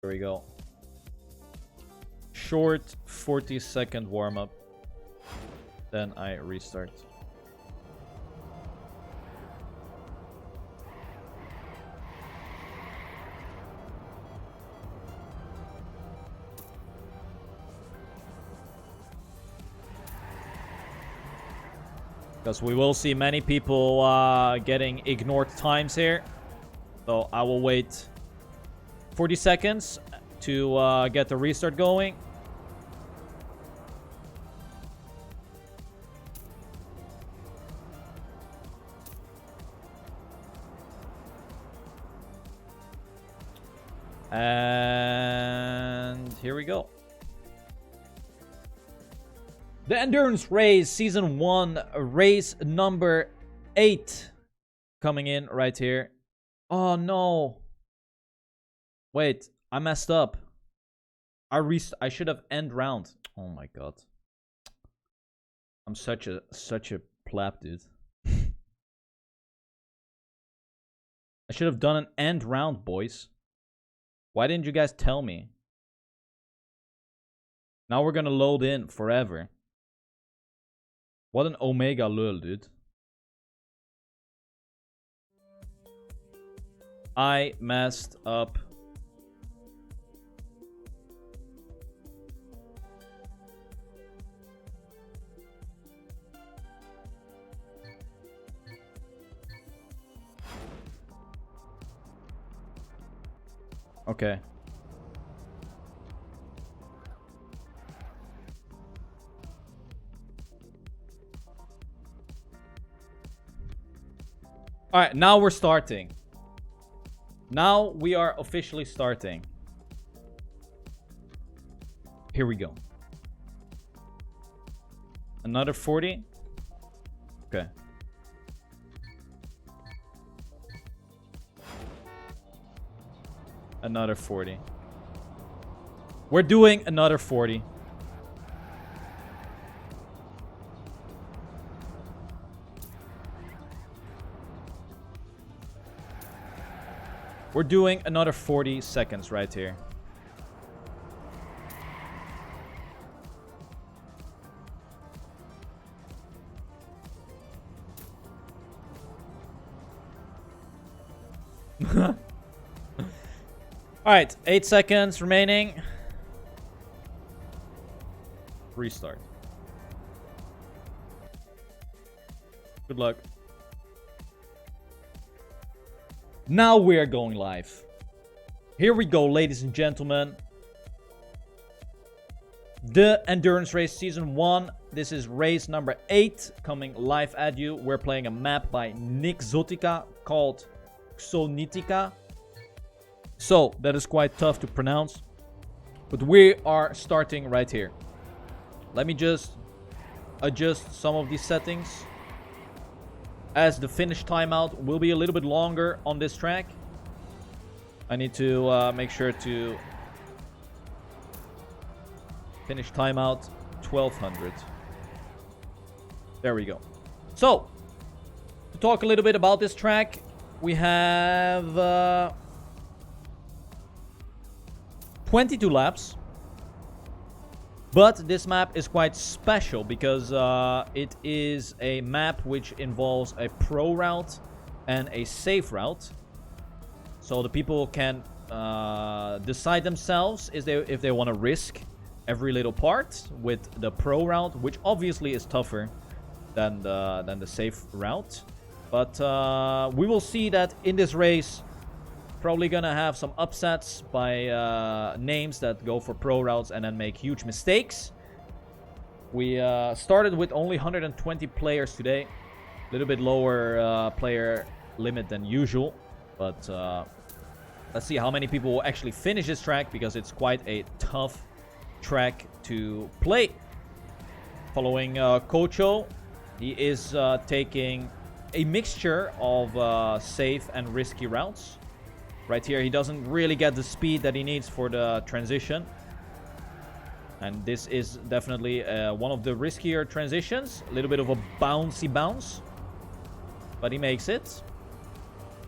There we go. Short 40-second warm-up. Then I restart. Because we will see many people getting ignored times here. So I will wait 40 seconds to get the restart going. And here we go. The Endurance Race Season 1, race number 8. Coming in right here. Oh no. Wait, I messed up. I should have end round. Oh my god. I'm such a plap, dude. I should have done an end round, boys. Why didn't you guys tell me? Now we're gonna load in forever. What an omega lul, dude. I messed up. Okay. Alright, now we're starting. Now we are officially starting. Here we go. Another 40. Okay. Another 40. We're doing another 40. We're doing another 40 seconds right here. Alright, 8 seconds remaining. Restart. Good luck. Now we are going live. Here we go, ladies and gentlemen. The Endurance Race Season 1. This is race number 8 coming live at you. We're playing a map by Nixotica called Xonitica. So, that is quite tough to pronounce. But we are starting right here. Let me just adjust some of these settings, as the finish timeout will be a little bit longer on this track. I need to make sure to finish timeout 1200. There we go. So, to talk a little bit about this track, we have 22 laps. But this map is quite special because it is a map which involves a pro route and a safe route. So the people can decide themselves if they want to risk every little part with the pro route, which obviously is tougher than the safe route. But we will see that in this race. Probably gonna have some upsets by names that go for pro routes and then make huge mistakes. We started with only 120 players today. A little bit lower player limit than usual. But let's see how many people will actually finish this track, because it's quite a tough track to play. Following Kocho, he is taking a mixture of safe and risky routes. Right here, he doesn't really get the speed that he needs for the transition. And this is definitely one of the riskier transitions. A little bit of a bouncy bounce. But he makes it.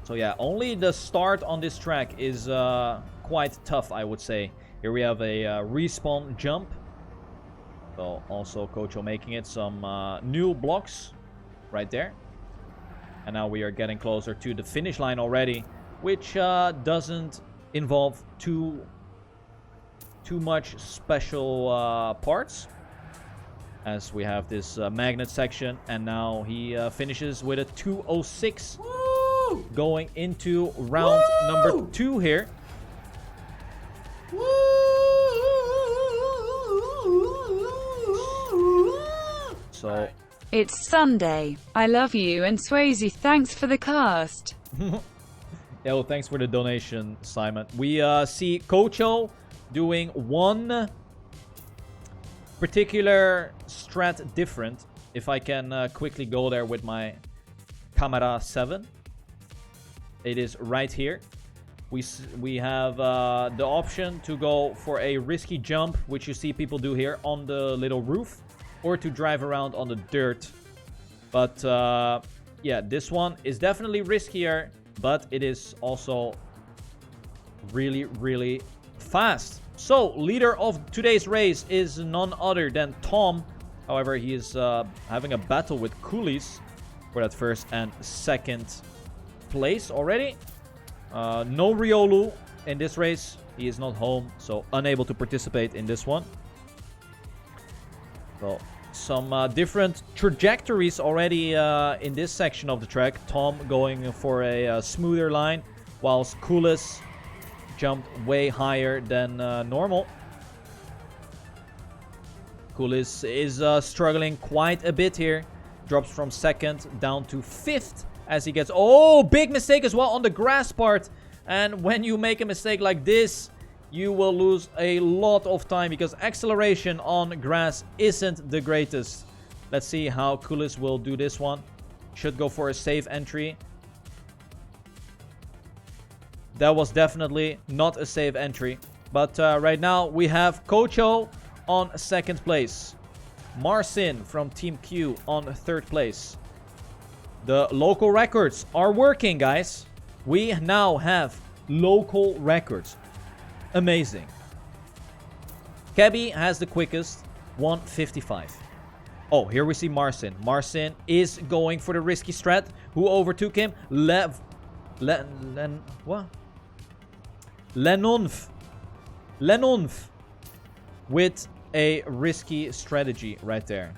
So yeah, only the start on this track is quite tough, I would say. Here we have a respawn jump. So also Kocho making it some new blocks right there. And now we are getting closer to the finish line already, which doesn't involve too much special parts, as we have this magnet section, and now he finishes with a 2:06. Woo! Going into round number 2 here. Woo! So it's Sunday. I love you, and Swayze, thanks for the cast. Yeah, well, thanks for the donation, Simon. We see Kocho doing one particular strat different. If I can quickly go there with my camera 7. It is right here. We have the option to go for a risky jump, which you see people do here on the little roof, or to drive around on the dirt. But yeah, this one is definitely riskier, but it is also really, really fast. So, leader of today's race is none other than Tom. However, he is having a battle with Coolies for that first and second place already. No Riolu in this race. He is not home, so unable to participate in this one. So, some different trajectories already in this section of the track. Tom going for a smoother line, whilst Coolies jumped way higher than normal. Coolies is struggling quite a bit here. Drops from second down to 5th as he gets... Oh, big mistake as well on the grass part. And when you make a mistake like this, you will lose a lot of time, because acceleration on grass isn't the greatest. Let's see how Coolies will do this one. Should go for a safe entry. That was definitely not a safe entry. But right now we have Kocho on 2nd place. Marcin from Team Q on 3rd place. The local records are working, guys. We now have local records. Amazing. Cabby has the quickest, 1:55. Oh, here we see Marcin. Marcin is going for the risky strat. Who overtook him? What? Lenonf with a risky strategy right there.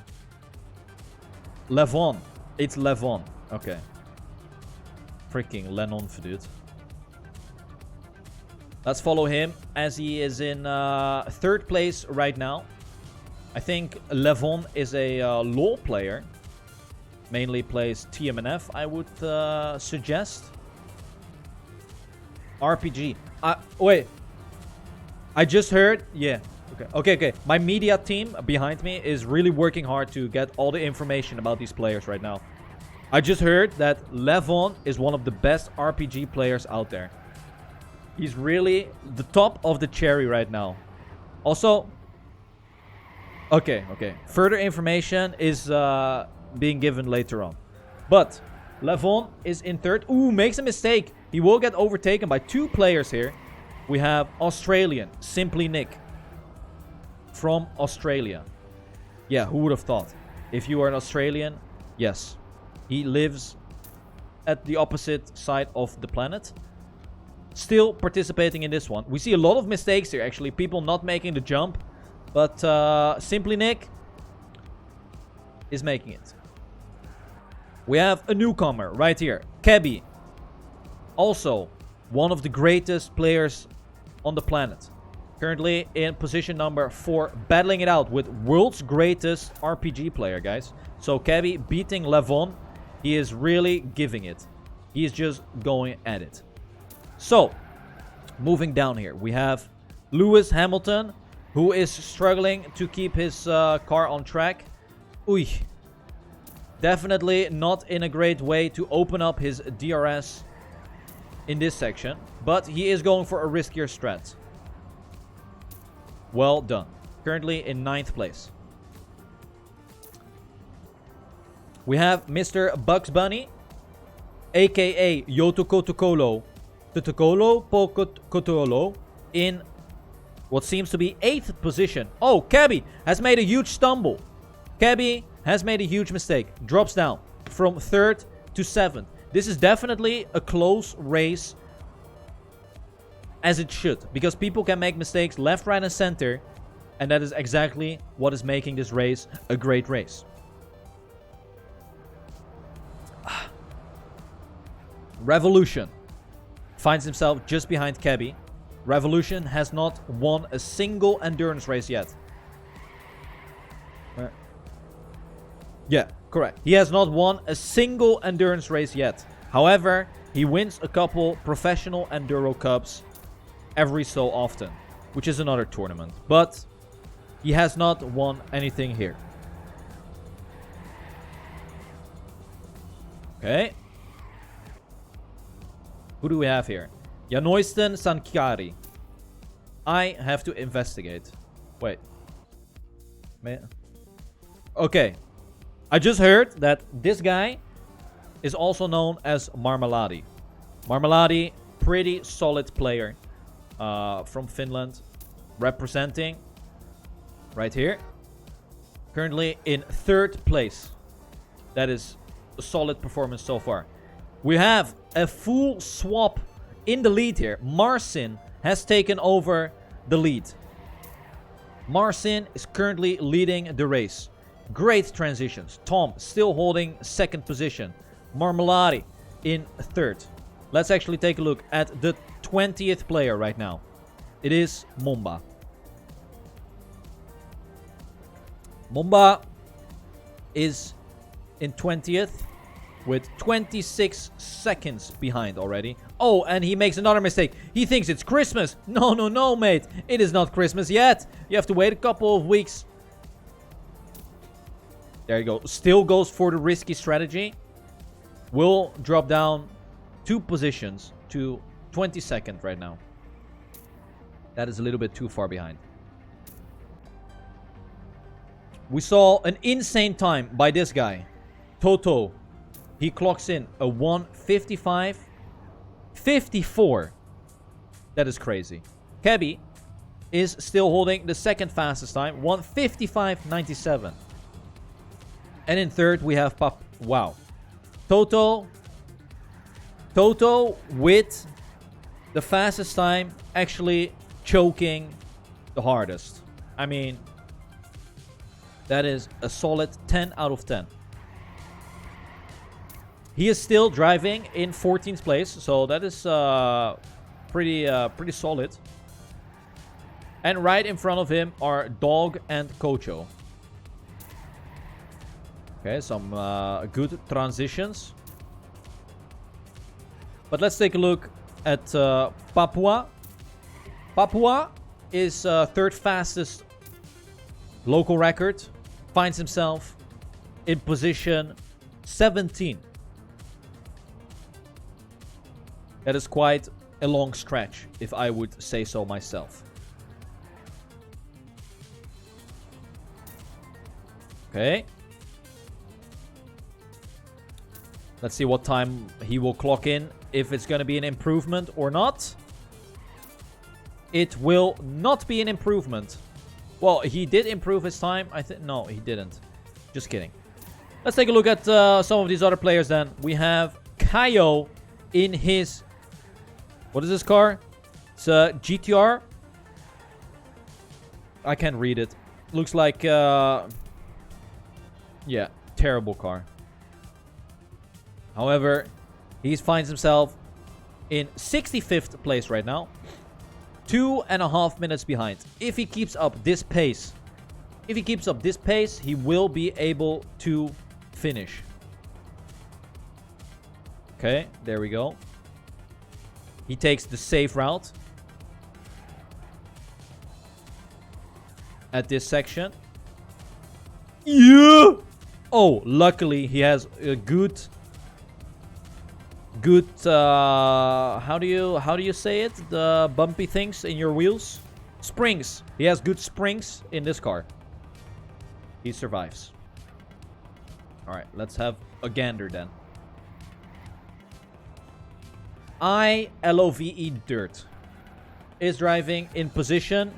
Levon. It's Levon. Okay. Freaking Lenonf, dude. Let's follow him as he is in 3rd place right now. I think Levon is a LoL player. Mainly plays TMNF, I would suggest. RPG. Wait. I just heard... Yeah. Okay. My media team behind me is really working hard to get all the information about these players right now. I just heard that Levon is one of the best RPG players out there. He's really the top of the cherry right now. Also... Okay. Further information is being given later on. But Levon is in 3rd. Ooh, makes a mistake. He will get overtaken by 2 players here. We have Australian, Simply Nick. From Australia. Yeah, who would have thought? If you are an Australian, yes. He lives at the opposite side of the planet. Still participating in this one. We see a lot of mistakes here, actually. People not making the jump. But Simply Nick is making it. We have a newcomer right here. Cabby. Also, one of the greatest players on the planet. Currently in position number 4. Battling it out with world's greatest RPG player, guys. So Cabby beating Levon. He is really giving it. He is just going at it. So, moving down here. We have Lewis Hamilton, who is struggling to keep his car on track. Oei. Definitely not in a great way to open up his DRS in this section. But he is going for a riskier strat. Well done. Currently in 9th place. We have Mr. Bugs Bunny, aka Yoto Kotokolo. Totokolo Pokotolo. in what seems to be 8th position. Oh, Cabby has made a huge stumble. Cabby has made a huge mistake. Drops down from 3rd to 7th. This is definitely a close race, as it should, because people can make mistakes left, right, and center, and that is exactly what is making this race a great race. Revolution finds himself just behind Cabby. Revolution has not won a single endurance race yet. Yeah, correct. He has not won a single endurance race yet. However, he wins a couple professional Enduro Cups every so often, which is another tournament. But he has not won anything here. Okay. Who do we have here? Janoisten Sankari. I have to investigate. Wait. Okay. I just heard that this guy is also known as Marmeladi. Marmeladi, pretty solid player from Finland. Representing right here. Currently in 3rd place. That is a solid performance so far. We have a full swap in the lead here. Marcin has taken over the lead. Marcin is currently leading the race. Great transitions. Tom still holding 2nd position. Marmeladi in 3rd. Let's actually take a look at the 20th player right now. It is Momba. Momba is in 20th with 26 seconds behind already. Oh, and he makes another mistake. He thinks it's Christmas. No, no, no, mate. It is not Christmas yet. You have to wait a couple of weeks. There you go. Still goes for the risky strategy. Will drop down 2 positions to 22nd right now. That is a little bit too far behind. We saw an insane time by this guy, Toto. He clocks in a 1:55.54. That is crazy. Cabby is still holding the 2nd fastest time, 1:55.97. And in 3rd we have Wow. Toto with the fastest time, actually choking the hardest. I mean, that is a solid 10 out of 10. He is still driving in 14th place, so that is pretty solid. And right in front of him are Dog and Kocho. Okay, some good transitions. But let's take a look at Papua. Papua is 3rd fastest local record. Finds himself in position 17. That is quite a long stretch, if I would say so myself. Okay. Let's see what time he will clock in. If it's going to be an improvement or not. It will not be an improvement. Well, he did improve his time. No, he didn't. Just kidding. Let's take a look at some of these other players then. We have Kaio in his... What is this car? It's a GTR. I can't read it. Looks like... yeah, terrible car. However, he finds himself in 65th place right now. 2.5 minutes behind. If he keeps up this pace, he will be able to finish. Okay, there we go. He takes the safe route at this section. Yeah! Oh, luckily he has a good how do you say it, the bumpy things in your wheels? Springs. He has good springs in this car. He survives. All right, let's have a gander then. ILOVE Dirt is driving in position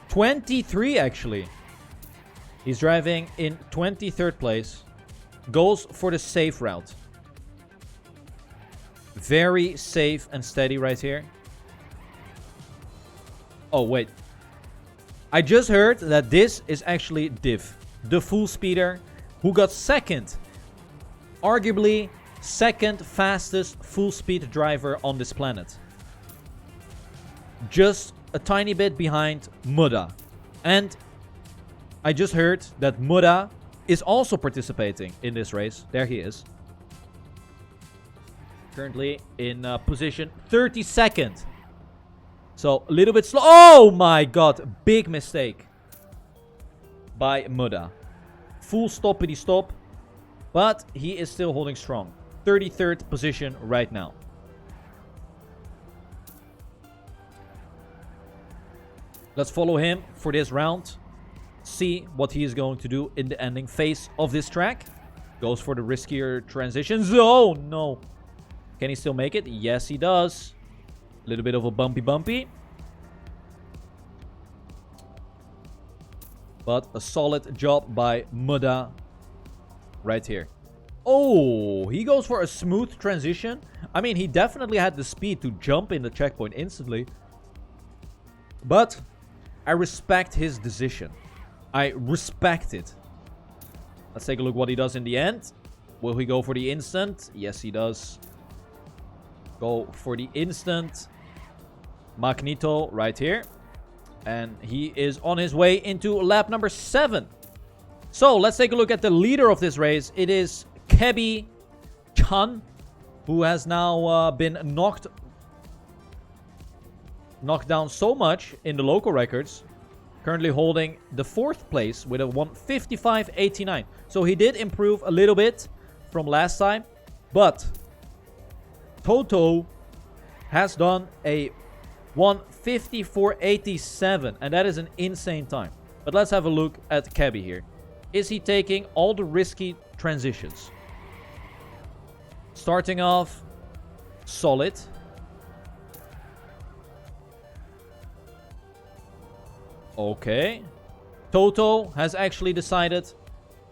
23, actually. He's driving in 23rd place. Goes for the safe route. Very safe and steady right here. Oh, wait. I just heard that this is actually Div, the full speeder, who got second. Arguably, second fastest full speed driver on this planet. Just a tiny bit behind Muda. And I just heard that Muda is also participating in this race. There he is. Currently in position 32nd. So a little bit slow. Oh my god. Big mistake by Muda. Full stoppity stop. But he is still holding strong. 33rd position right now. Let's follow him for this round. See what he is going to do in the ending phase of this track. Goes for the riskier transitions. Oh no. Can he still make it? Yes, he does. A little bit of a bumpy. But a solid job by Muda right here. Oh, he goes for a smooth transition. I mean, he definitely had the speed to jump in the checkpoint instantly. But I respect his decision. I respect it. Let's take a look what he does in the end. Will he go for the instant? Yes, he does. Go for the instant. Magneto right here. And he is on his way into lap number 7. So, let's take a look at the leader of this race. It is Kebi Chan, who has now been knocked down so much in the local records. Currently holding the 4th place with a 1:55.89. So he did improve a little bit from last time. But Toto has done a 1:54.87. And that is an insane time. But let's have a look at Kebi here. Is he taking all the risky transitions? Starting off solid. Okay. Toto has actually decided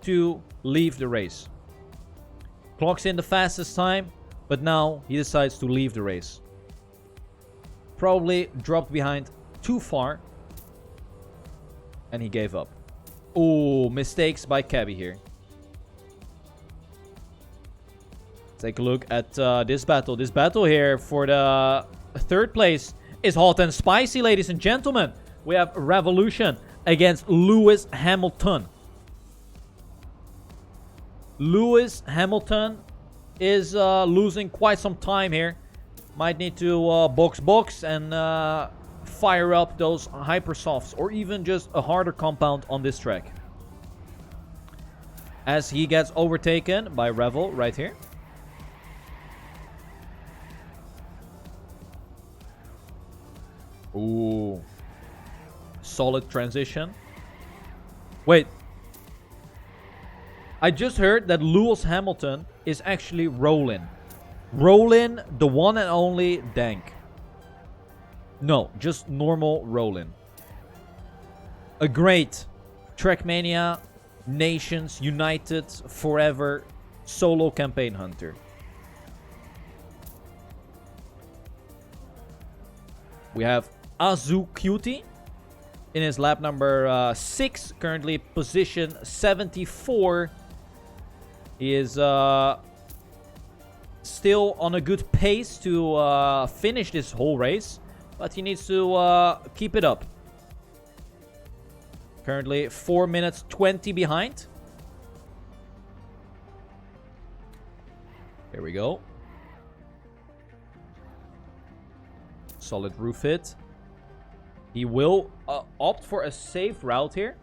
to leave the race. Clocks in the fastest time, but now he decides to leave the race. Probably dropped behind too far. And he gave up. Oh, mistakes by Kebi here. Take a look at this battle. This battle here for the 3rd place is hot and spicy, ladies and gentlemen. We have Revolution against Lewis Hamilton. Lewis Hamilton is losing quite some time here. Might need to box and fire up those hypersofts or even just a harder compound on this track. As he gets overtaken by Revel right here. Ooh. Solid transition. Wait. I just heard that Lewis Hamilton is actually Rollin. Rollin, the one and only Dank. No, just normal Rollin. A great Trackmania, Nations United, Forever solo campaign hunter. We have Azu Cutie in his lap number 6, currently position 74. He is still on a good pace to finish this whole race, but he needs to keep it up. Currently 4 minutes 20 behind. Here we go. Solid roof hit. He will opt for a safe route here.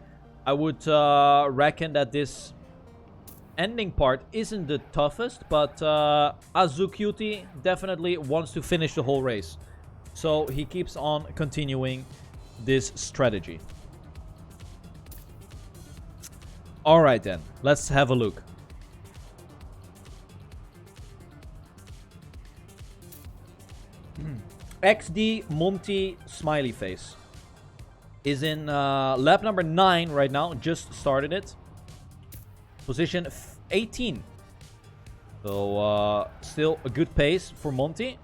I would reckon that this ending part isn't the toughest, but Azucuti definitely wants to finish the whole race. So he keeps on continuing this strategy. Alright then, let's have a look. XD Monty Smiley Face is in lap number 9 right now. Just started it. Position 18. So still a good pace for Monty.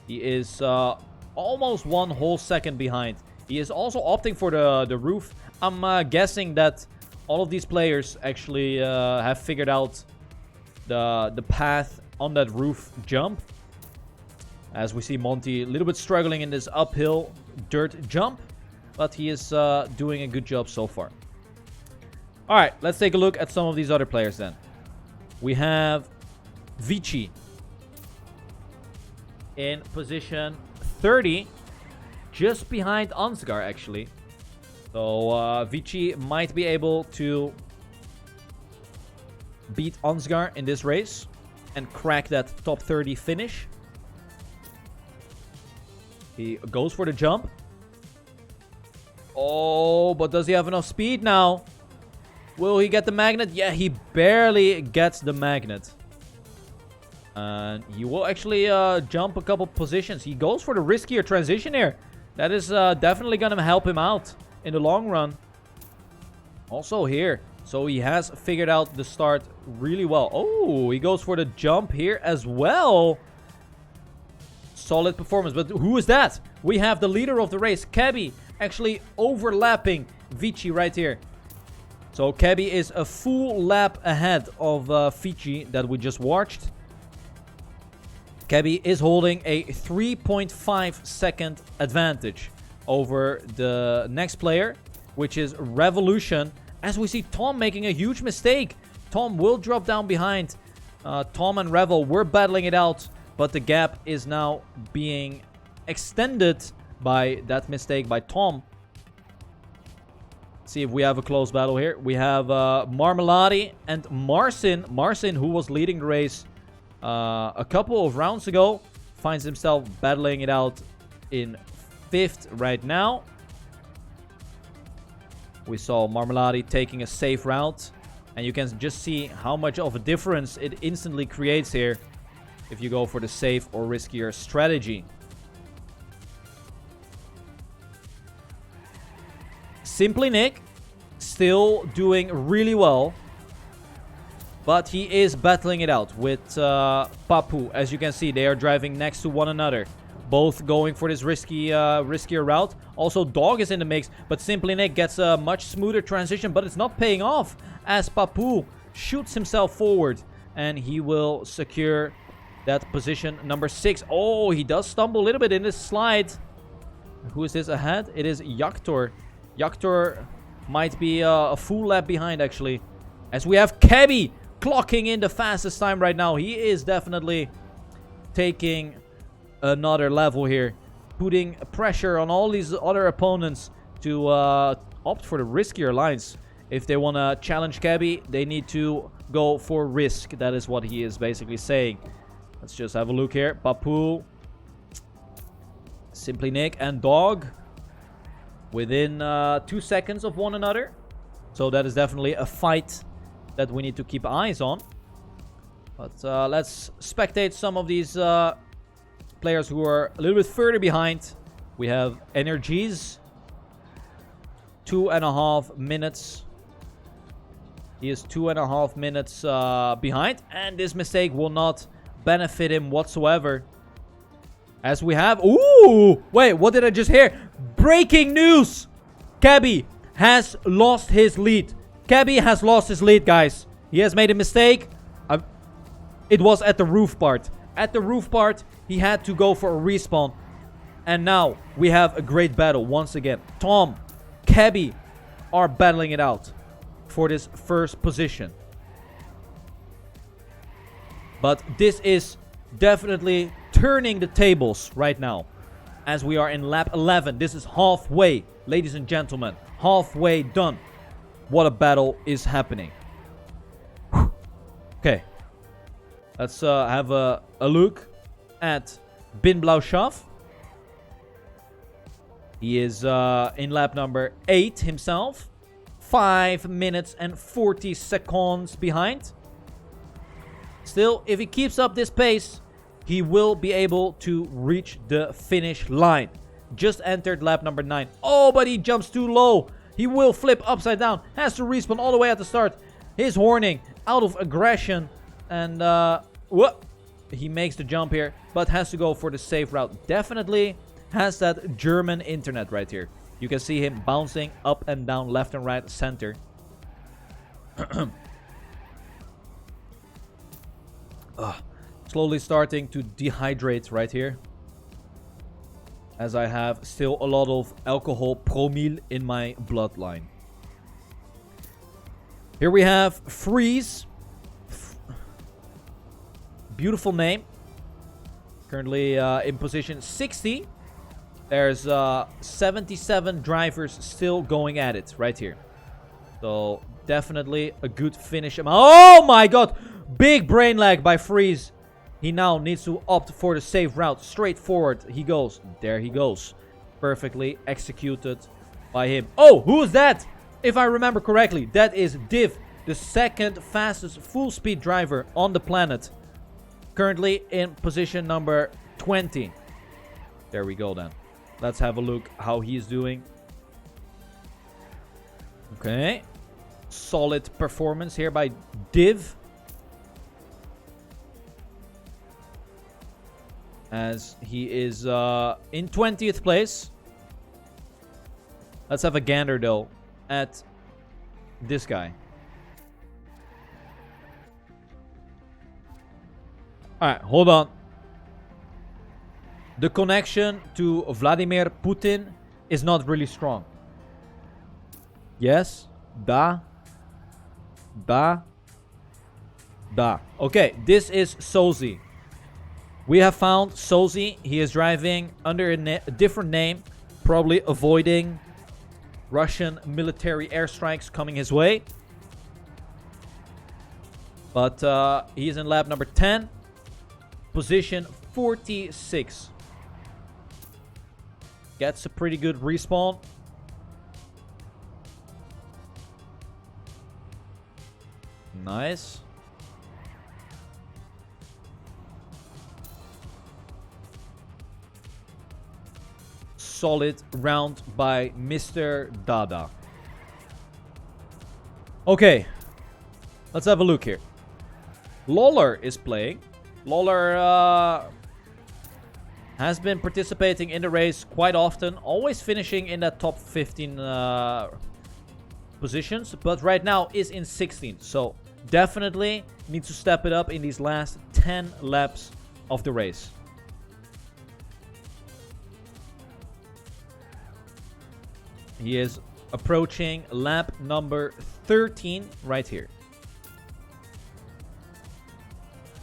He is almost 1 whole second behind. He is also opting for the roof. I'm guessing that all of these players actually have figured out the path on that roof jump. As we see Monty a little bit struggling in this uphill dirt jump. But he is doing a good job so far. Alright, let's take a look at some of these other players then. We have Vici in position 30. Just behind Ansgar actually. So Vici might be able to beat Ansgar in this race. And crack that top 30 finish. He goes for the jump. Oh, but does he have enough speed now? Will he get the magnet? Yeah, he barely gets the magnet. And he will actually jump a couple positions. He goes for the riskier transition here. That is definitely going to help him out in the long run. Also here. So he has figured out the start really well. Oh, he goes for the jump here as well. Solid performance. But who is that? We have the leader of the race, Cabby, actually overlapping Vici right here. So Cabby is a full lap ahead of Vici that we just watched. Cabby is holding a 3.5 second advantage over the next player, which is Revolution. As we see Tom making a huge mistake. Tom will drop down behind. Tom and Revel were battling it out, but the gap is now being extended by that mistake by Tom. See if we have a close battle here. We have Marmelade and Marcin. Marcin, who was leading the race a couple of rounds ago, finds himself battling it out in 5th right now. We saw Marmelade taking a safe route. And you can just see how much of a difference it instantly creates here if you go for the safe or riskier strategy. Simply Nick still doing really well. But he is battling it out with Papu. As you can see, they are driving next to one another. Both going for this riskier route. Also, Dog is in the mix. But Simply Nick gets a much smoother transition. But it's not paying off. As Papu shoots himself forward. And he will secure that position number 6. Oh, he does stumble a little bit in this slide. Who is this ahead? It is Yaktor. Yaktor might be a full lap behind, actually. As we have Cabby clocking in the fastest time right now. He is definitely taking another level here. Putting pressure on all these other opponents to opt for the riskier lines. If they want to challenge Cabby, they need to go for risk. That is what he is basically saying. Let's just have a look here. Papu, Simply Nick, and Dog within 2 seconds of one another. So that is definitely a fight that we need to keep eyes on. But let's spectate some of these players who are a little bit further behind. We have Energies. 2.5 minutes. He is 2.5 minutes behind. And this mistake will not benefit him whatsoever. As we have... Ooh! Wait, what did I just hear? Breaking news! Cabby has lost his lead. Cabby has lost his lead, guys. He has made a mistake. It was at the roof part. At the roof part, he had to go for a respawn. And now we have a great battle once again. Tom, Cabby are battling it out for this first position. But this is definitely turning the tables right now. As we are in lap 11. This is halfway, ladies and gentlemen. Halfway done. What a battle is happening. Okay. Let's have a look at Bin Blau Schaff. He is in lap number 8 himself. 5 minutes and 40 seconds behind. Still, if he keeps up this pace, he will be able to reach the finish line. Just entered lap number 9. Oh, but he jumps too low. He will flip upside down. Has to respawn all the way at the start. His horning out of aggression. And, whoop. He makes the jump here, but has to go for the safe route. Definitely has that German internet right here. You can see him bouncing up and down, left and right, center. Slowly starting to dehydrate right here, as I have still a lot of alcohol promille in my bloodline. Here we have Freeze. Beautiful name. Currently in position 60. There's 77 drivers still going at it right here. So definitely a good finish. Oh my god! Big brain lag by Freeze. He now needs to opt for the safe route. Straight forward he goes. There he goes. Perfectly executed by him. Oh, who's that? If I remember correctly, that is Div, the second fastest full speed driver on the planet. Currently in position number 20. There we go then. Let's have a look how he's doing. Okay. Solid performance here by Div. As he is in 20th place. Let's have a gander though at this guy. Alright, hold on. The connection to Vladimir Putin is not really strong. Yes. Da. Okay, this is Sozi. We have found Sozi. He is driving under a different name. Probably avoiding Russian military airstrikes coming his way. But he is in lap number 10. Position 46. Gets a pretty good respawn. Nice. Solid round by Mr. Dada. Okay. Let's have a look here. Lawler is playing. Lawler has been participating in the race quite often. Always finishing in that top 15 positions. But right now is in 16th. So definitely needs to step it up in these last 10 laps of the race. He is approaching lap number 13 right here.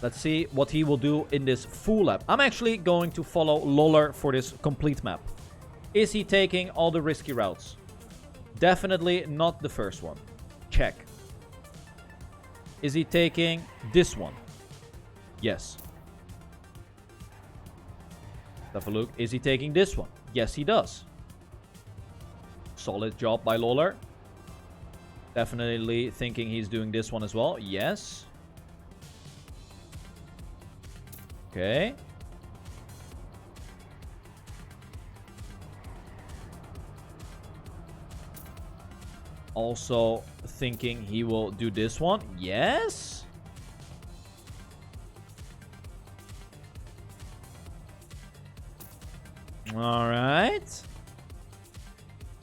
Let's see what he will do in this full lap. I'm actually going to follow Lawler for this complete map. Is he taking all the risky routes? Definitely not the first one. Check. Is he taking this one? Yes. Let's have a look. Is he taking this one? Yes, he does. Solid job by Lawler. Definitely thinking he's doing this one as well. Yes. Okay. Also thinking he will do this one. Yes. All right.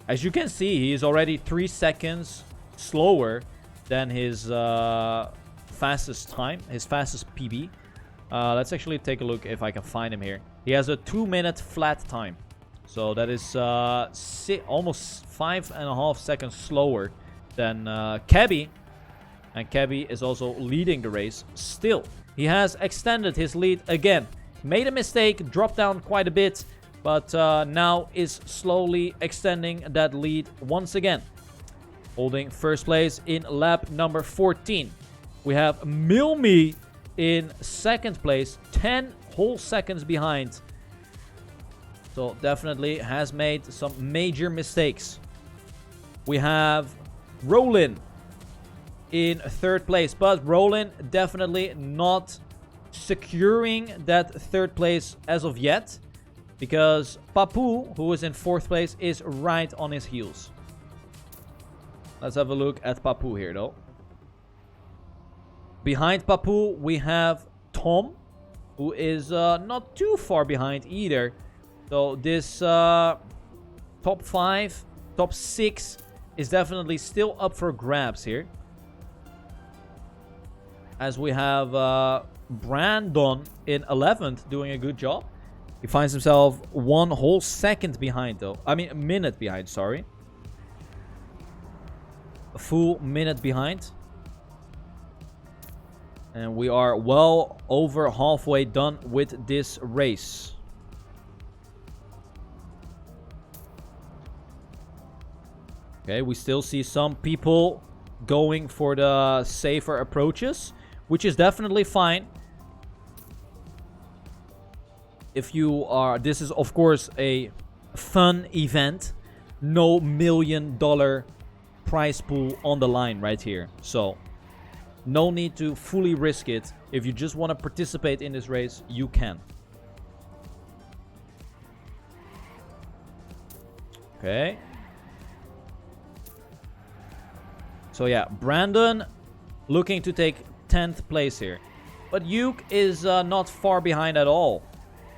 As you can see, he is already 3 seconds slower than his fastest time, his fastest PB. Let's actually take a look if I can find him here. He has a 2-minute flat time. So that is almost 5.5 seconds slower than Cabby. And Cabby is also leading the race still. He has extended his lead again. Made a mistake, dropped down quite a bit. But now is slowly extending that lead once again. Holding first place in lap number 14. We have Milmi in second place. 10 whole seconds behind. So definitely has made some major mistakes. We have Roland in third place. But Roland definitely not securing that third place as of yet, because Papu, who is in fourth place, is right on his heels. Let's have a look at Papu here, though. Behind Papu, we have Tom, who is not too far behind either. So this top 5, top 6 is definitely still up for grabs here. As we have Brandon in 11th doing a good job. He finds himself 1 whole second behind, though. I mean, a minute behind, sorry. A full minute behind. And we are well over halfway done with this race. Okay, we still see some people going for the safer approaches, which is definitely fine. If you are, this is of course a fun event. No $1 million prize pool on the line right here. So no need to fully risk it. If you just want to participate in this race, you can. Okay. So yeah, Brandon looking to take 10th place here. But Yuke is not far behind at all.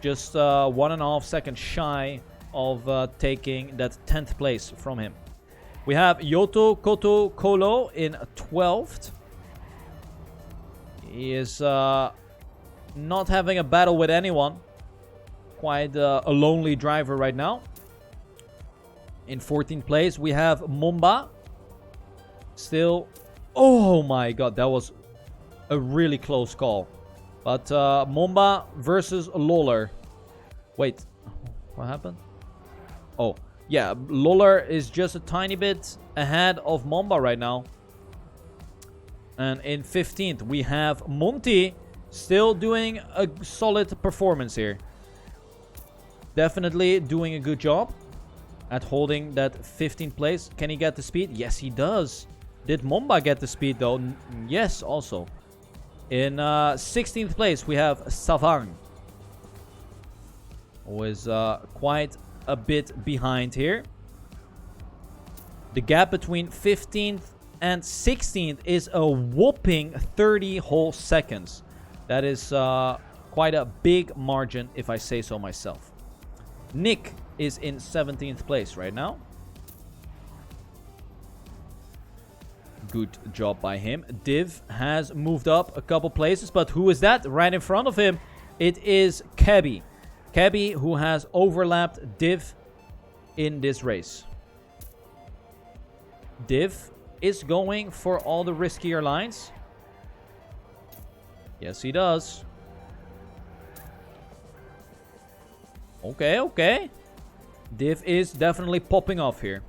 Just 1.5 seconds shy of taking that 10th place from him. We have Yoto Koto Kolo in 12th. He is not having a battle with anyone. Quite a lonely driver right now. In 14th place, we have Momba. Still, oh my god, that was a really close call. But Momba versus Lawler. Wait, what happened? Oh, yeah, Lawler is just a tiny bit ahead of Momba right now. And in 15th, we have Monty still doing a solid performance here. Definitely doing a good job at holding that 15th place. Can he get the speed? Yes, he does. Did Momba get the speed, though? Yes, also. In 16th place, we have Savang, who is quite a bit behind here. The gap between 15th and 16th is a whopping 30 whole seconds. That is quite a big margin, if I say so myself. Nick is in 17th place right now. Good job by him. Div has moved up a couple places, but who is that right in front of him? It is Kebby. Kebby, who has overlapped Div in this race. Div is going for all the riskier lines. Yes, he does. Okay, okay. Div is definitely popping off here.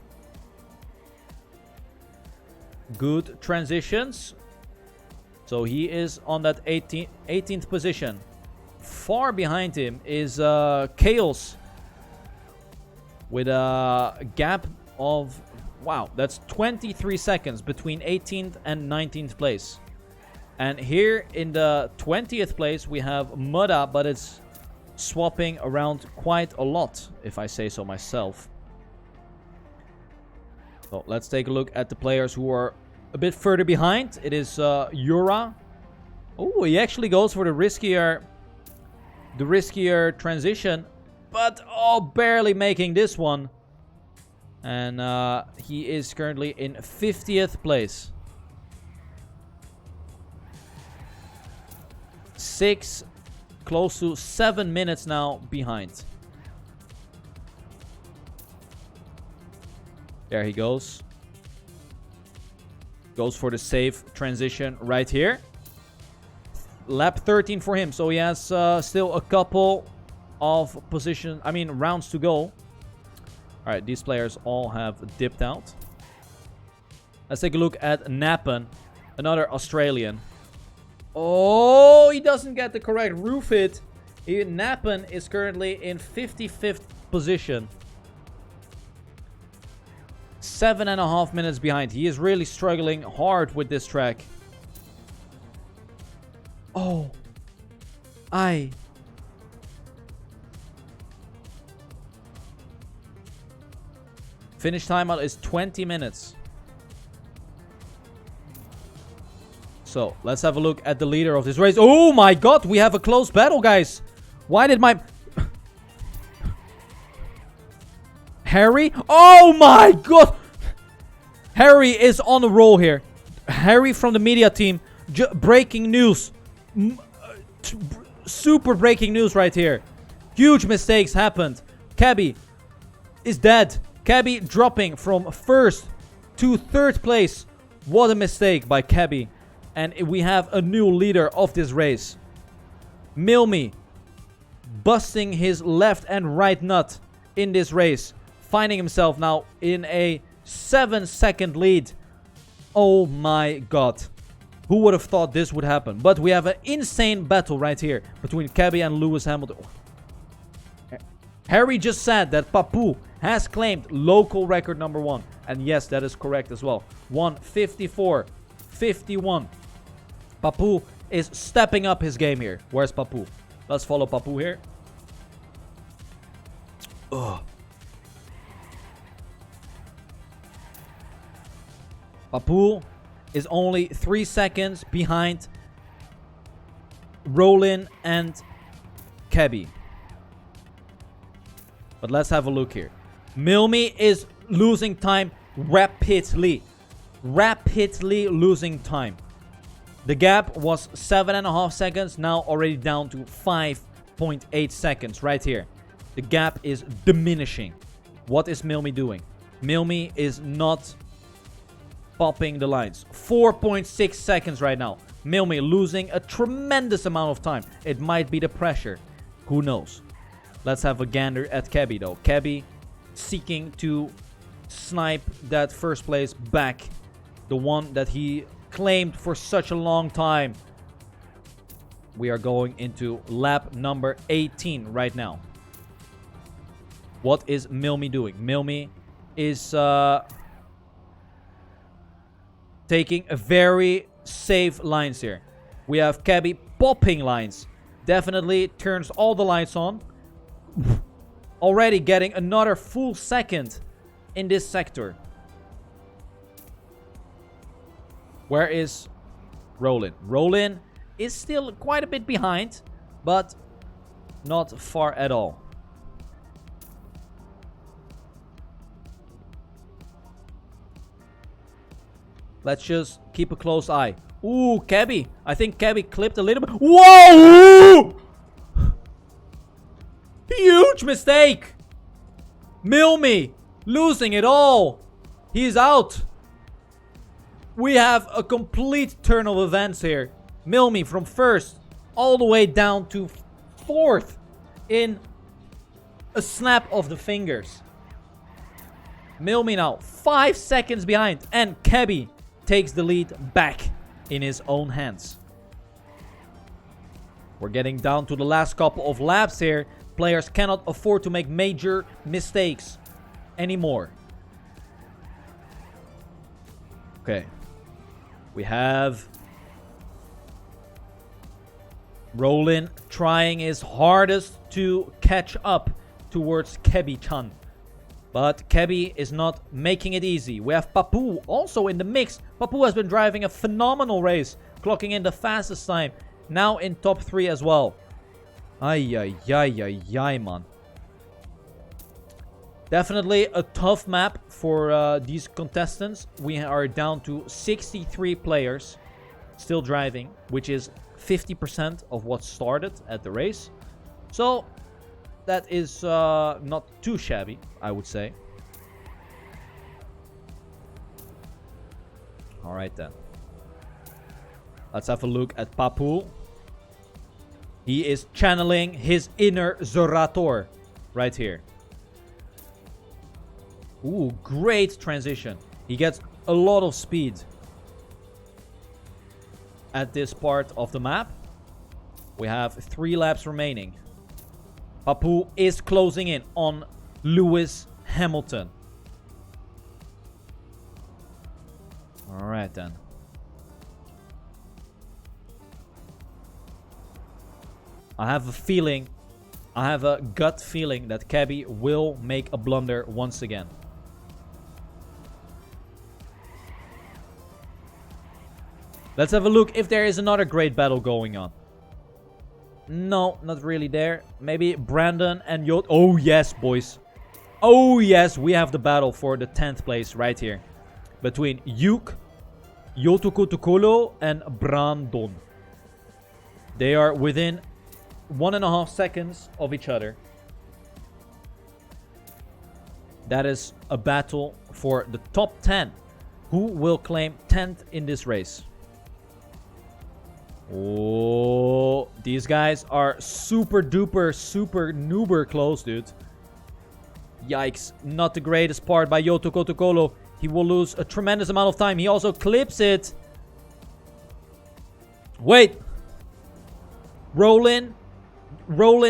Good transitions. So he is on that 18th position. Far behind him is Chaos with a gap of, wow, that's 23 seconds between 18th and 19th place. And here in the 20th place we have Muda, but it's swapping around quite a lot, if I say so myself. So let's take a look at the players who are a bit further behind. It is Yura. Oh, he actually goes for the riskier transition, but barely making this one. And he is currently in 50th place. 6, close to 7 minutes now behind. There he goes. Goes for the safe transition right here. Lap 13 for him, so he has still a couple of rounds to go. Alright, these players all have dipped out. Let's take a look at Nappen, another Australian. Oh, he doesn't get the correct roof hit. Nappen is currently in 55th position. 7.5 minutes behind. He is really struggling hard with this track. Oh. I. Finish timeout is 20 minutes. So, let's have a look at the leader of this race. Oh my god, we have a close battle, guys. Why did my... Harry? Oh my god! Harry is on a roll here. Harry from the media team. Breaking news. Super breaking news right here. Huge mistakes happened. Cabby is dead. Cabby dropping from first to third place. What a mistake by Cabby. And we have a new leader of this race. Milmy busting his left and right nut in this race. Finding himself now in a 7-second lead. Oh my god. Who would have thought this would happen? But we have an insane battle right here between Cabby and Lewis Hamilton. Harry just said that Papu has claimed local record number 1. And yes, that is correct as well. 1:54.51. Papu is stepping up his game here. Where's Papu? Let's follow Papu here. Ugh. Papu is only 3 seconds behind Rollin and Cabby. But let's have a look here. Milmy is losing time rapidly. Rapidly losing time. The gap was 7.5 seconds. Now already down to 5.8 seconds right here. The gap is diminishing. What is Milmy doing? Milmy is not popping the lines. 4.6 seconds right now. Milmy losing a tremendous amount of time. It might be the pressure. Who knows? Let's have a gander at Cabby though. Cabby seeking to snipe that first place back. The one that he claimed for such a long time. We are going into lap number 18 right now. What is Milmy doing? Milmy is taking a very safe lines here. We have Cabby popping lines. Definitely turns all the lights on. Already getting another full second in this sector. Where is Rollin? Rollin is still quite a bit behind, but not far at all. Let's just keep a close eye. Ooh, Cabby. I think Cabby clipped a little bit. Whoa! Huge mistake. Milmy losing it all. He's out. We have a complete turn of events here. Milmy from first all the way down to fourth in a snap of the fingers. Milmy now 5 seconds behind, and Cabby takes the lead back in his own hands. We're getting down to the last couple of laps here. Players cannot afford to make major mistakes anymore. Okay. We have Rollin trying his hardest to catch up towards Cabby-chan. But Cabby is not making it easy. We have Papu also in the mix. Papu has been driving a phenomenal race, clocking in the fastest time. Now in top 3 as well. Ay, ay, ay, ay, ay, man. Definitely a tough map for these contestants. We are down to 63 players still driving, which is 50% of what started at the race. So that is not too shabby, I would say. All right then. Let's have a look at Papu. He is channeling his inner Zorator right here. Ooh, great transition. He gets a lot of speed at this part of the map. We have 3 laps remaining. Papu is closing in on Lewis Hamilton. All right then. I have a feeling, I have a gut feeling that Cabby will make a blunder once again. Let's have a look if there is another great battle going on. No, not really there. Maybe Brandon and Yot. Oh, yes, boys. Oh, yes, we have the battle for the 10th place right here. Between Yuk, Yotukotukolo, and Brandon. They are within 1.5 seconds of each other. That is a battle for the top 10. Who will claim 10th in this race? Oh, these guys are super duper, super noober close, dude. Yikes. Not the greatest part by Yotukotukolo. He will lose a tremendous amount of time. He also clips it. Wait. Roland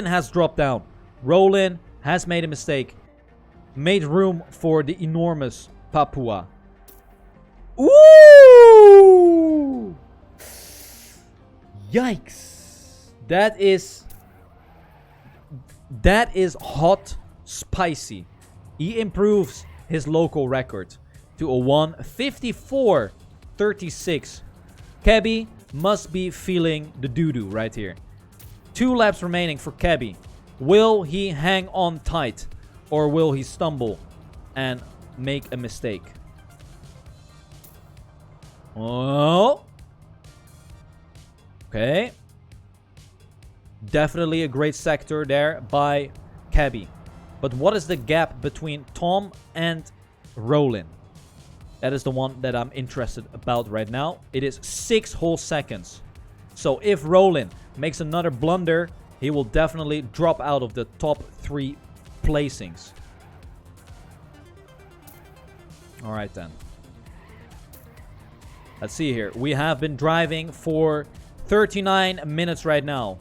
has dropped down. Roland has made a mistake. Made room for the enormous Papua. Ooh! Yikes. That is hot spicy. He improves his local record to a 1:54.36. Cabby must be feeling the doo-doo right here. 2 laps remaining for Cabby. Will he hang on tight or will he stumble and make a mistake? Oh. Okay. Definitely a great sector there by Cabby. But what is the gap between Tom and Roland? That is the one that I'm interested about right now. It is 6 whole seconds. So if Roland makes another blunder, he will definitely drop out of the top 3 placings. Alright then. Let's see here. We have been driving for 39 minutes right now.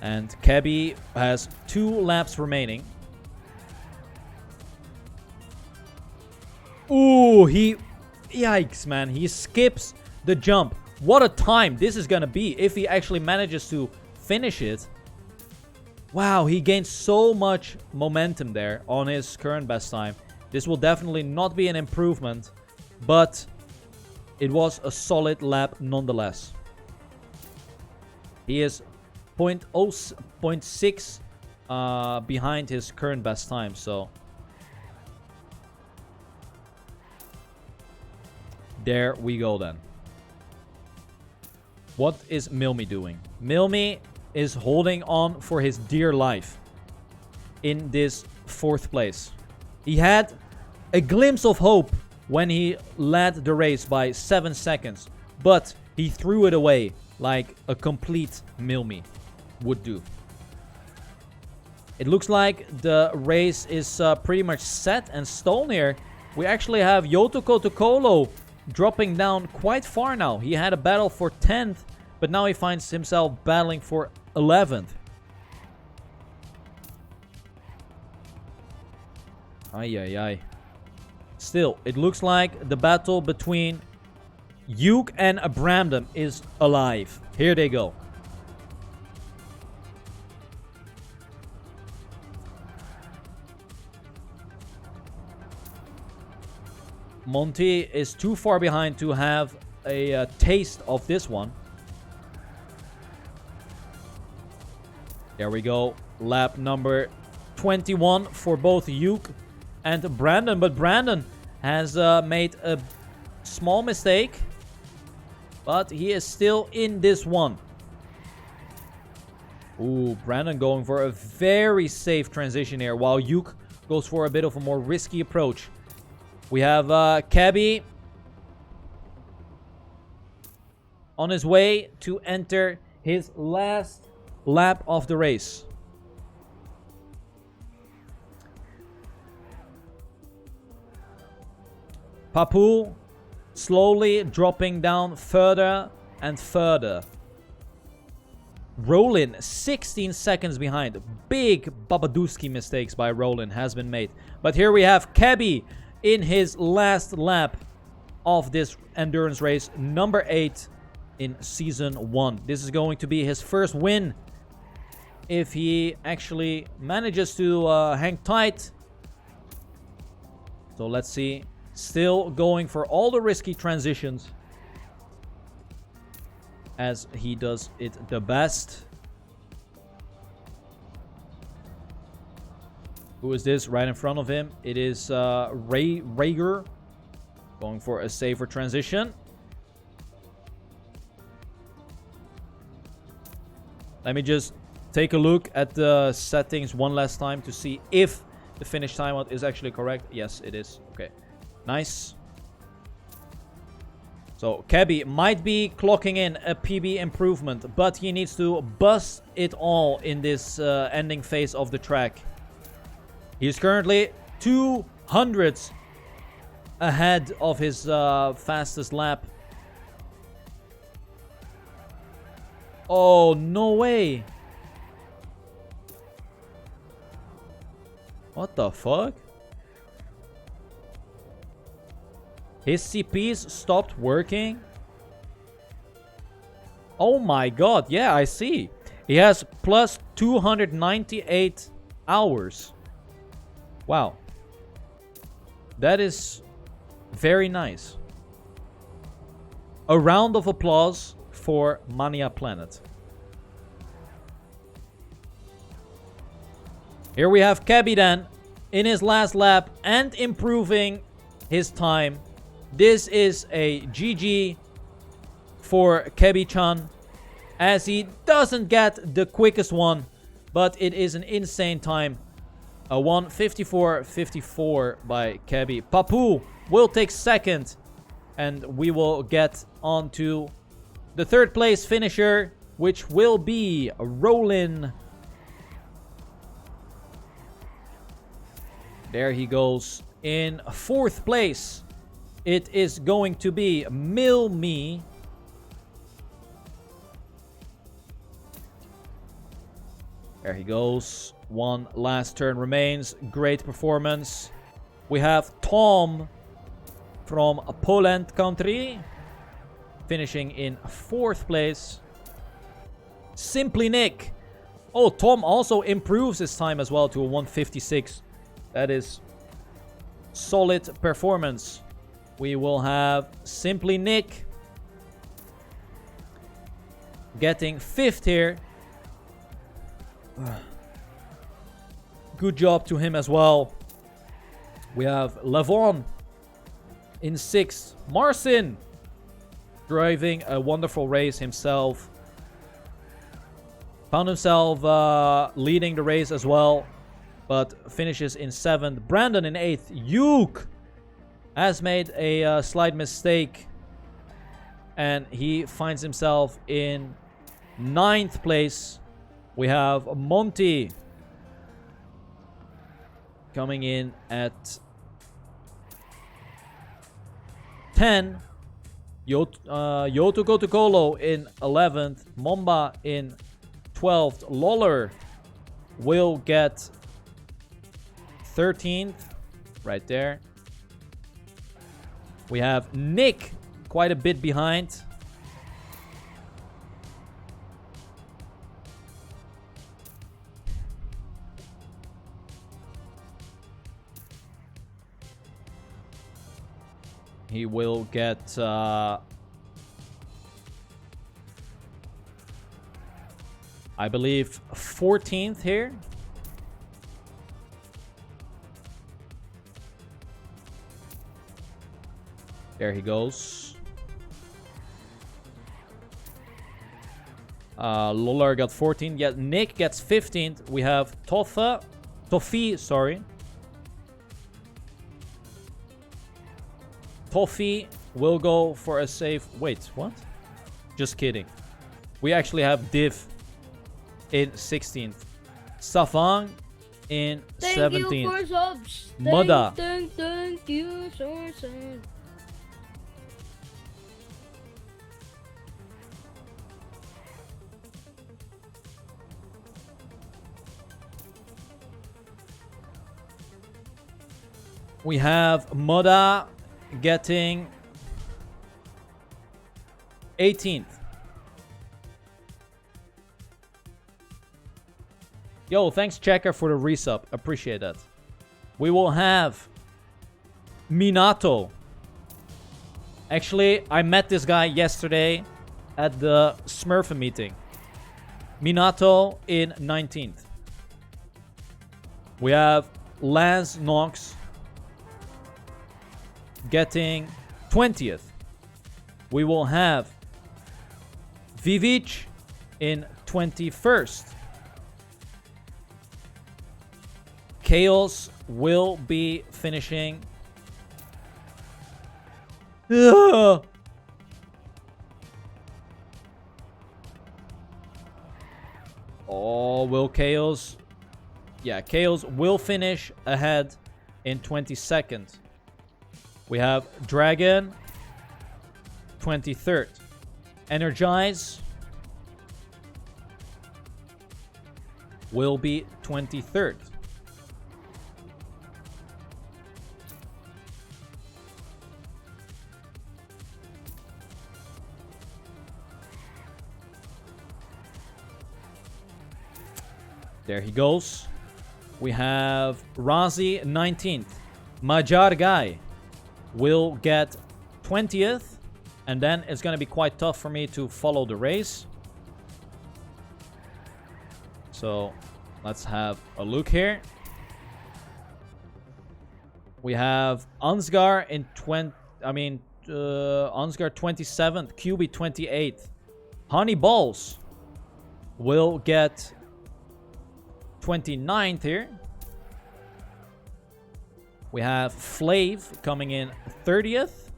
And Cabby has 2 laps remaining. Ooh, yikes, man. He skips the jump. What a time this is gonna be if he actually manages to finish it. Wow, he gained so much momentum there on his current best time. This will definitely not be an improvement, but it was a solid lap nonetheless. He is 0.6 behind his current best time, so there we go then. What is Milmi doing? Milmi is holding on for his dear life in this 4th place. He had a glimpse of hope when he led the race by 7 seconds, but he threw it away like a complete Milmi would do. It looks like the race is pretty much set and stone here. We actually have Yotukotukolo dropping down quite far now. He had a battle for 10th, but now he finds himself battling for 11th. Ay, ay, ay. Still, it looks like the battle between Yuk and Brandon is alive. Here they go. Monty is too far behind to have a taste of this one. There we go. Lap number 21 for both Yuk and Brandon. But Brandon has made a small mistake. But he is still in this one. Ooh, Brandon going for a very safe transition here, while Yuk goes for a bit of a more risky approach. We have Cabby on his way to enter his last lap of the race. Papu slowly dropping down further and further. Roland 16 seconds behind. Big Babaduski mistakes by Roland has been made. But here we have Cabby in his last lap of this endurance race, number 8 in season 1. This is going to be his first win if he actually manages to hang tight. So let's see. Still going for all the risky transitions as he does it the best. Who is this right in front of him? It is Rager going for a safer transition. Let me just take a look at the settings one last time to see if the finish timeout is actually correct. Yes, it is. Okay. Nice. So, Kebby might be clocking in a PB improvement, but he needs to bust it all in this ending phase of the track. He's currently 200ths ahead of his fastest lap. Oh, no way. What the fuck? His CPs stopped working? Oh my god, yeah, I see. He has plus 298 hours. Wow. That is very nice. A round of applause for Mania Planet. Here we have Kebby then in his last lap and improving his time. This is a GG for Kebby-chan, as he doesn't get the quickest one, but it is an insane time. A 1:54.54 by Kebby. Papu will take second, and we will get on to the third place finisher, which will be Rollin. There he goes in fourth place. It is going to be Milme. There he goes. One last turn remains. Great performance. We have Tom from Poland country finishing in fourth place. Simply Nick. Oh, Tom also improves his time as well to a 1:56. That is solid performance. We will have Simply Nick getting fifth here. Good job to him as well. We have Levon in sixth. Marcin driving a wonderful race himself. Found himself leading the race as well, but finishes in seventh. Brandon in eighth. Yuke has made a slight mistake, and he finds himself in ninth place. We have Monty coming in at 10. Yoto Kotokolo in 11th. Momba in 12th. Lawler will get 13th. Right there. We have Nick quite a bit behind. He will get I believe 14th here. There he goes. Lolar got 14th. Yeah, Nick gets 15th. We have Toffee, sorry. Toffee will go for a safe... Wait, what? Just kidding. We actually have Div in 16th. Savang in 17th. Thank you for subs. Moda. Thank you so much. We have Moda getting 18th. Yo, thanks Checker for the resub. Appreciate that. We will have Minato. Actually, I met this guy yesterday at the Smurf meeting. Minato in 19th. We have Lance Knox getting 20th. We will have Vivich in 21st. Chaos will be finishing. Ugh. Oh, will Chaos? Yeah, Chaos will finish ahead in 22nd. We have Dragon, 23rd. Energize will be 23rd. There he goes. We have Razi 19th. Majar guy will get 20th. And then it's going to be quite tough for me to follow the race. So let's have a look here. We have Ansgar in Ansgar 27th. QB 28th. Honey Balls will get 29th here. We have Flav coming in 30th.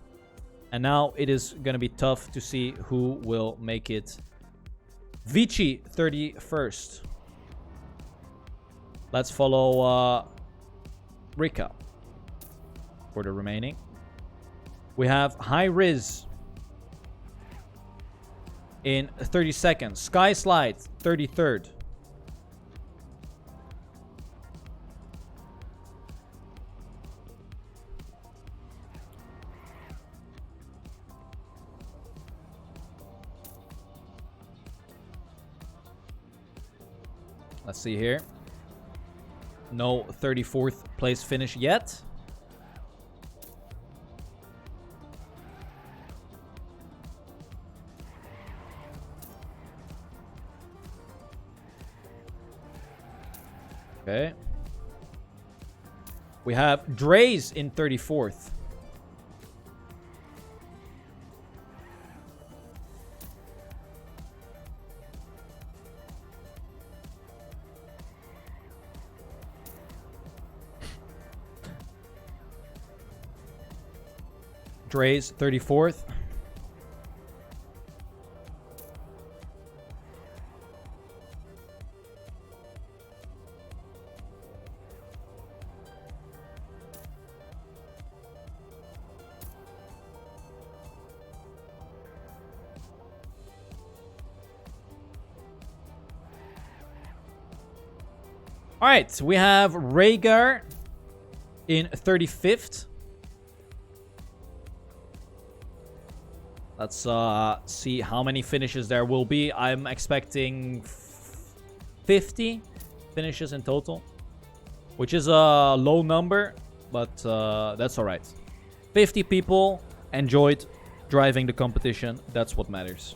And now it is going to be tough to see who will make it. Vici 31st. Let's follow Rika for the remaining. We have High Riz in 32nd. Sky Slide 33rd. Let's see here. No 34th place finish yet. Okay. We have Dre's in 34th. Dre's 34th. All right, we have Rhaegar in 35th. Let's see how many finishes there will be. I'm expecting 50 finishes in total, which is a low number, but that's all right. 50 people enjoyed driving the competition. That's what matters.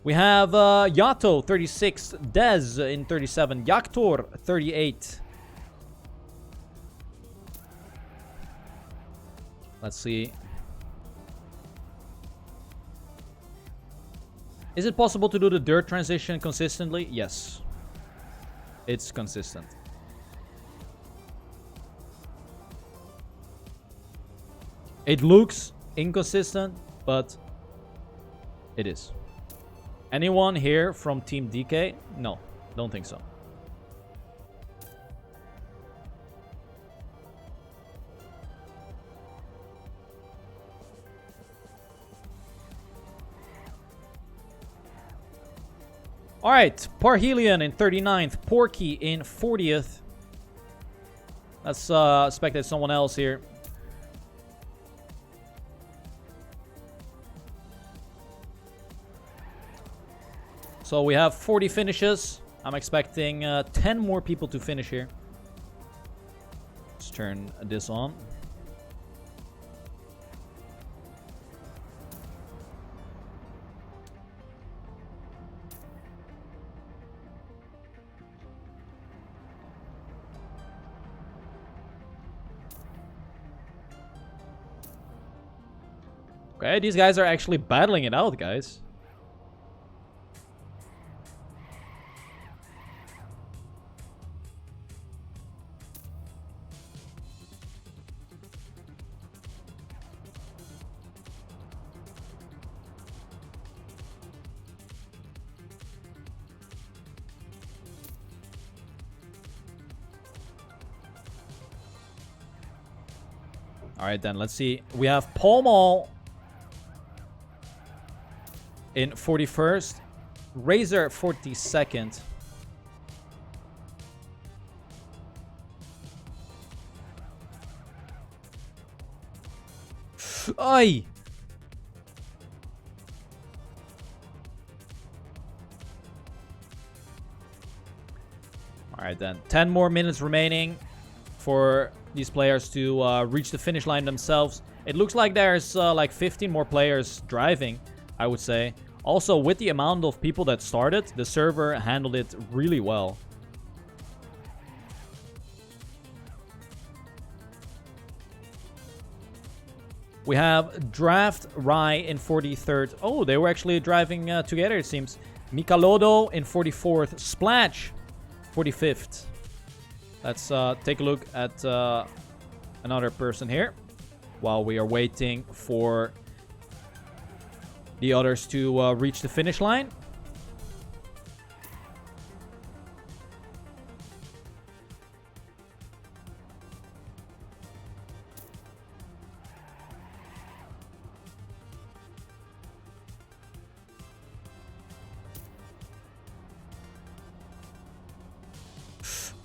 We have Yato 36, Dez in 37, Yaktor 38. Let's see. Is it possible to do the dirt transition consistently? Yes. It's consistent. It looks inconsistent, but it is. Anyone here from Team DK? No, don't think so. All right, Parhelion in 39th, Porky in 40th, Let's spectate someone else here. So we have 40 finishes. I'm expecting 10 more people to finish here. Let's turn this on. Okay, these guys are actually battling it out, guys. Alright then, let's see. We have Paul Mall in 41st. Razor 42nd. Ay! Alright then, 10 more minutes remaining for these players to reach the finish line themselves. It looks like there's like 15 more players driving, I would say. Also, with the amount of people that started, the server handled it really well. We have Draft Rye in 43rd. Oh, they were actually driving together, it seems. Mikalodo in 44th. Splash 45th. Let's take a look at another person here while we are waiting for the others to reach the finish line.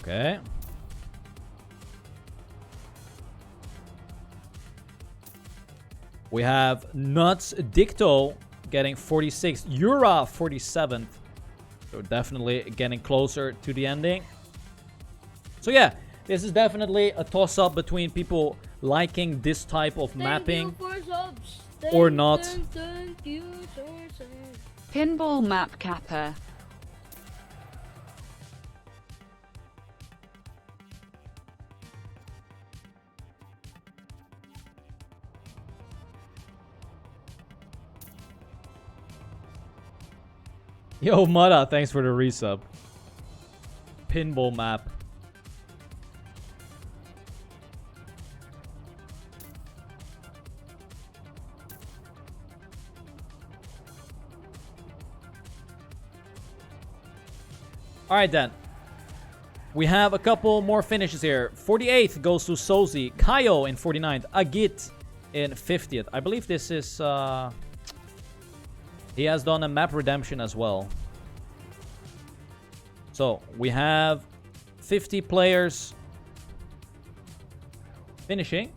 Okay. We have Nuts Dicto getting 46th. Yura 47th. So definitely getting closer to the ending. So yeah, this is definitely a toss-up between people liking this type of mapping or not. Thank you for subs. Pinball map capper. Yo, Mudda, thanks for the resub. Pinball map. Alright then. We have a couple more finishes here. 48th goes to Sozi. Kaio in 49th. Agit in 50th. I believe this is... he has done a map redemption as well. So, we have 50 players finishing.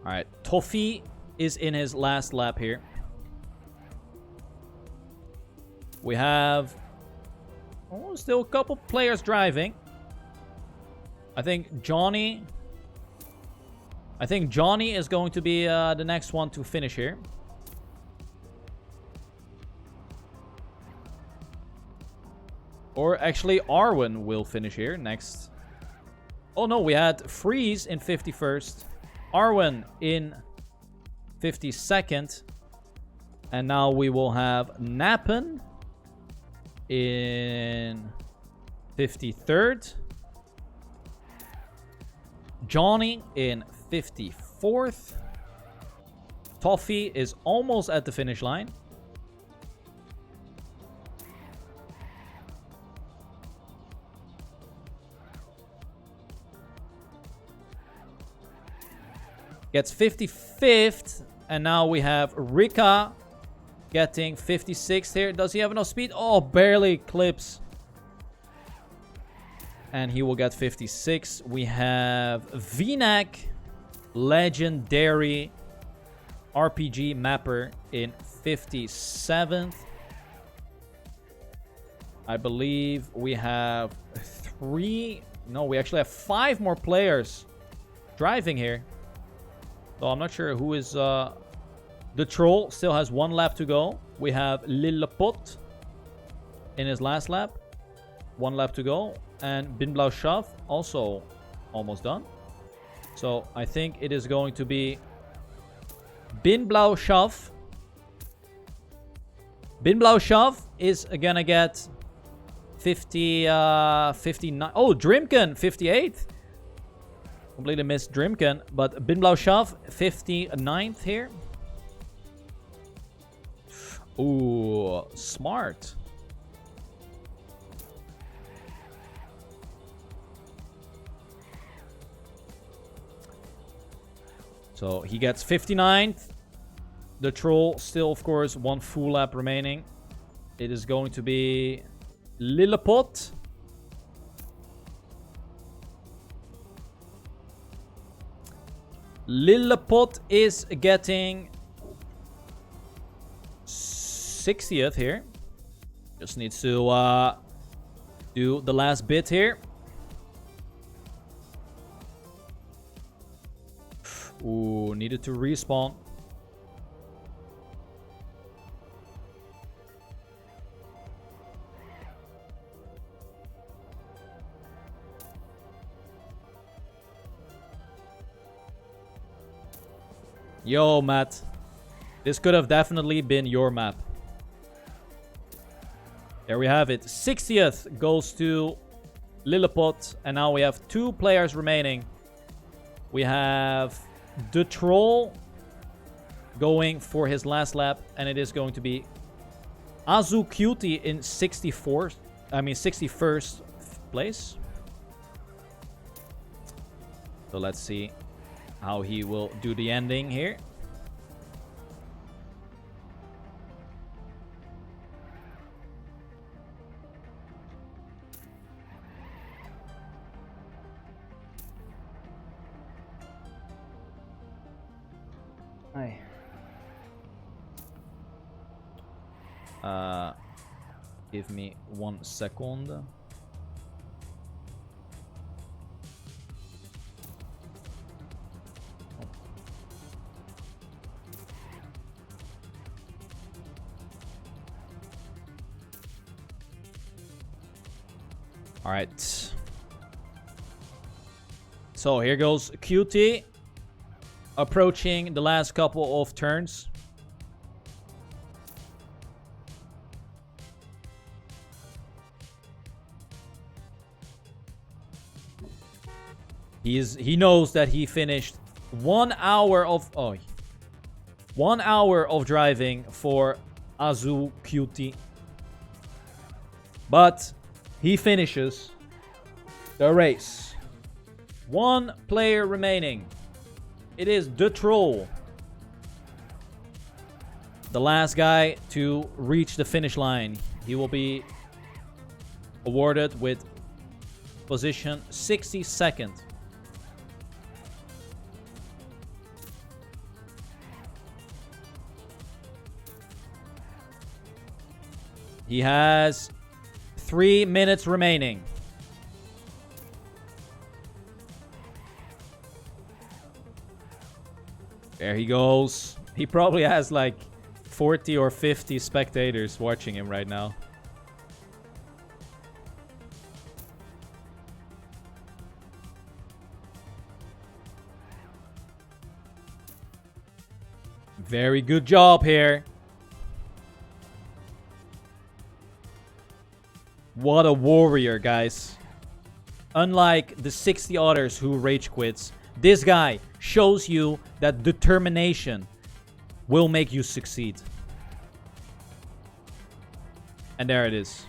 Alright, Toffee is in his last lap here. We have still a couple players driving. I think Johnny is going to be the next one to finish here. Or actually, Arwen will finish here next. Oh no, we had Freeze in 51st. Arwen in 52nd. And now we will have Nappen in 53rd. Johnny in 54th. Toffee is almost at the finish line. gets 55th. And now we have Rika getting 56th here. Does he have enough speed? Oh, barely clips. And he will get 56. We have Vinak, legendary RPG mapper, in 57th. I believe we have we actually have 5 more players driving here. So I'm not sure who is... the Troll still has 1 lap to go. We have Lillepot in his last lap. 1 lap to go. And Binblau Shav also almost done. So I think it is going to be Binblau Shav. Binblau Shav is gonna get 59. Oh, Drimken, 58th. Completely missed Drimken. But Binblau Shav, 59th here. Ooh, smart. So he gets 59th. The Troll still, of course, 1 full lap remaining. It is going to be Lillepot. Lillepot is getting 60th here. Just needs to do the last bit here. Ooh, needed to respawn. Yo, Matt. This could have definitely been your map. There we have it. 60th goes to Lillepot. And now we have 2 players remaining. We have the Troll going for his last lap. And it is going to be Azu Cutie in 61st place. So let's see how he will do the ending here. Hi. Give me 1 second. All right. So here goes QT. Approaching the last couple of turns. He knows that he finished 1 hour of 1 hour of driving for Azu QT. But he finishes the race. 1 player remaining. It is the Troll. The last guy to reach the finish line. He will be awarded with position 62nd. He has 3 minutes remaining. There he goes. He probably has like 40 or 50 spectators watching him right now. Very good job here. What a warrior, guys. Unlike the 60 others who rage quits, this guy shows you that determination will make you succeed. And there it is.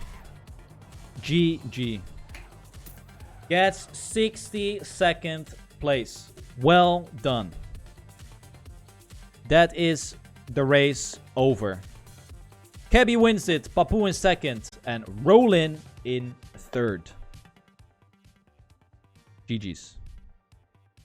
GG. Gets 62nd place. Well done. that is the race over. Kebby wins it, Papu in second, and Rollin in third. GG's.